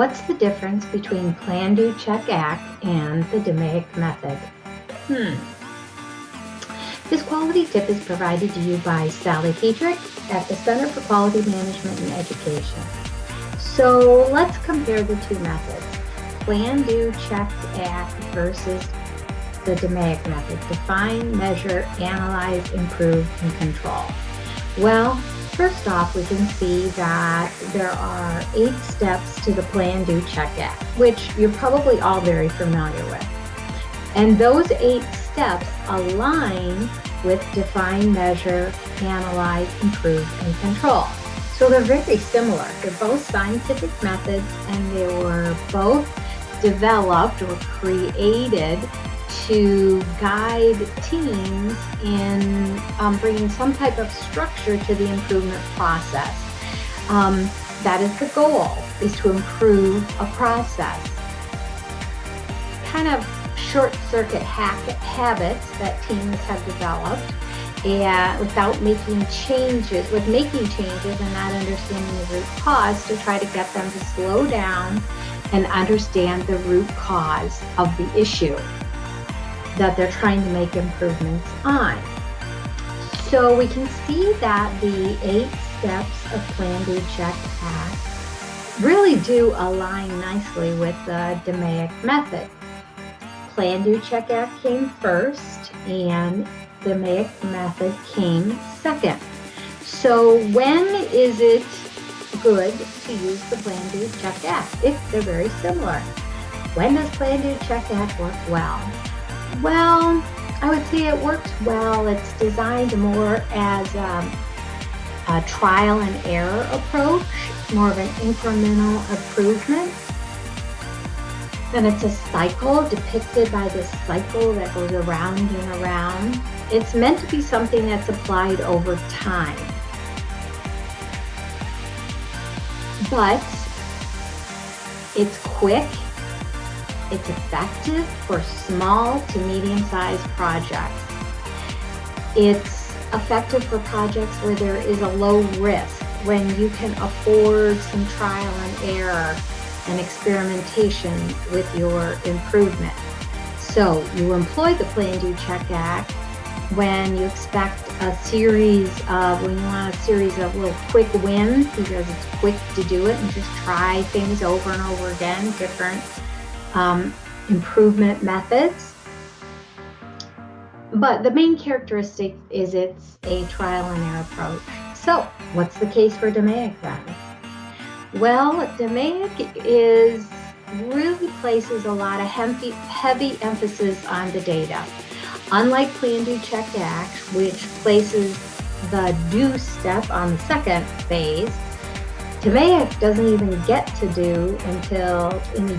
What's the difference between Plan, Do, Check, Act and the DMAIC method? This quality tip is provided to you by Sally Petrik at the Center for Quality Management and Education. So let's compare the two methods, Plan, Do, Check, Act versus the DMAIC method, define, measure, analyze, improve, and control. Well, first off, we can see that there are 8 steps to the Plan, Do, Check, Act, which you're probably all very familiar with. And those 8 steps align with define, measure, analyze, improve, and control. So they're very similar. They're both scientific methods, and they were both developed or created to guide teams in bringing some type of structure to the improvement process. That is the goal, is to improve a process. Kind of short circuit habits that teams have developed, and without making changes, and not understanding the root cause, to try to get them to slow down and understand the root cause of the issue that they're trying to make improvements on. So we can see that the 8 steps of Plan, Do, Check, Act really do align nicely with the DMAIC method. Plan, Do, Check, Act came first, and the DMAIC method came second. So when is it good to use the Plan, Do, Check, Act if they're very similar? When does Plan, Do, Check, Act work well? Well, I would say it works well. It's designed more as a trial and error approach, more of an incremental improvement. And it's a cycle depicted by this cycle that goes around and around. It's meant to be something that's applied over time. But it's quick. It's effective for small to medium-sized projects. It's effective for projects where there is a low risk, when you can afford some trial and error and experimentation with your improvement. So you employ the Plan, Do, Check, Act when you expect when you want a series of little quick wins, because it's quick to do it and just try things over and over again, different improvement methods. But the main characteristic is it's a trial and error approach. So what's the case for DMAIC then? Well, DMAIC really places a lot of heavy emphasis on the data. Unlike Plan, Do, Check, Act, which places the do step on the second phase, DMAIC doesn't even get to do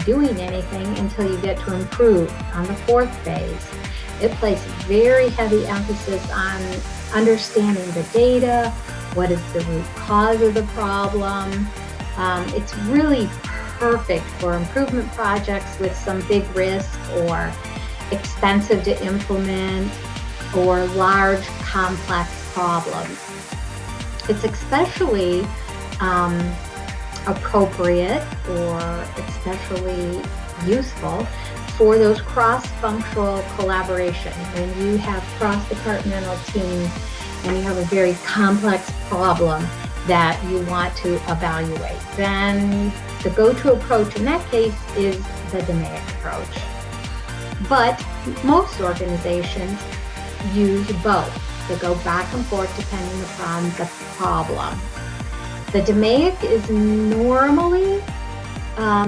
doing anything until you get to improve on the 4th phase. It places very heavy emphasis on understanding the data, what is the root cause of the problem. It's really perfect for improvement projects with some big risk or expensive to implement or large complex problems. It's especially appropriate or especially useful for those cross-functional collaboration. When you have cross-departmental teams and you have a very complex problem that you want to evaluate, then the go-to approach in that case is the DMAIC approach. But most organizations use both. They go back and forth depending upon the problem. The DMAIC is normally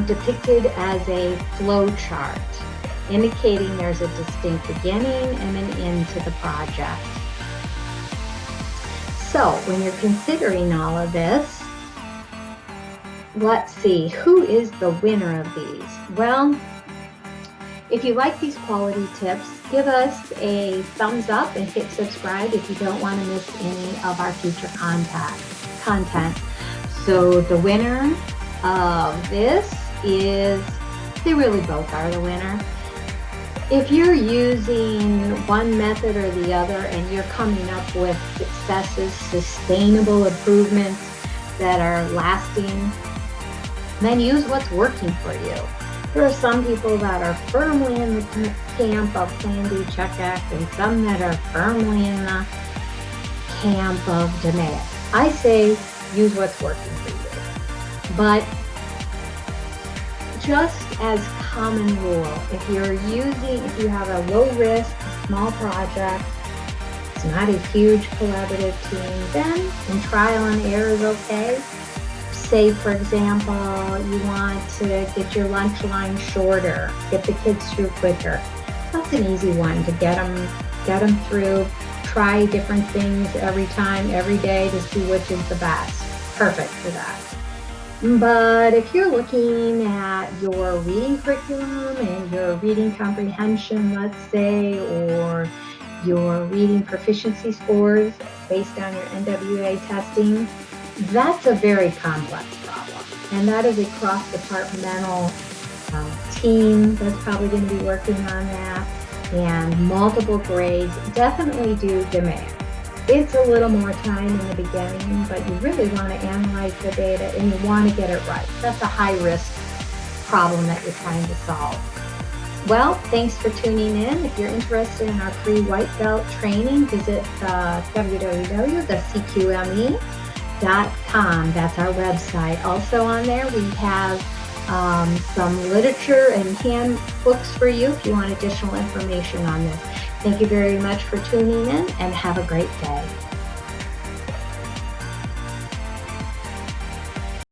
depicted as a flow chart, indicating there's a distinct beginning and an end to the project. So when you're considering all of this, let's see, who is the winner of these? Well, if you like these quality tips, give us a thumbs up and hit subscribe if you don't want to miss any of our future content. So the winner of this is, they really both are the winner. If you're using one method or the other and you're coming up with successes, sustainable improvements that are lasting, then use what's working for you. There are some people that are firmly in the camp of Plan, Do, Check, Act, and some that are firmly in the camp of DMAIC. I say use what's working for you. But just as common rule, if you have a low risk, small project, it's not a huge collaborative team, then and trial and error is okay. Say, for example, you want to get your lunch line shorter, get the kids through quicker. That's an easy one to get them through. Try different things every time, every day to see which is the best. Perfect for that. But if you're looking at your reading curriculum and your reading comprehension, let's say, or your reading proficiency scores based on your NWA testing, that's a very complex problem. And that is a cross-departmental team that's probably going to be working on that, and multiple grades. Definitely do DMAIC. It's a little more time in the beginning, but you really want to analyze the data and you want to get it right. That's a high-risk problem that you're trying to solve. Well, thanks for tuning in. If you're interested in our free white belt training, visit www.thecqme.com. That's our website. Also on there, we have some literature and handbooks for you if you want additional information on this. Thank you very much for tuning in and have a great day.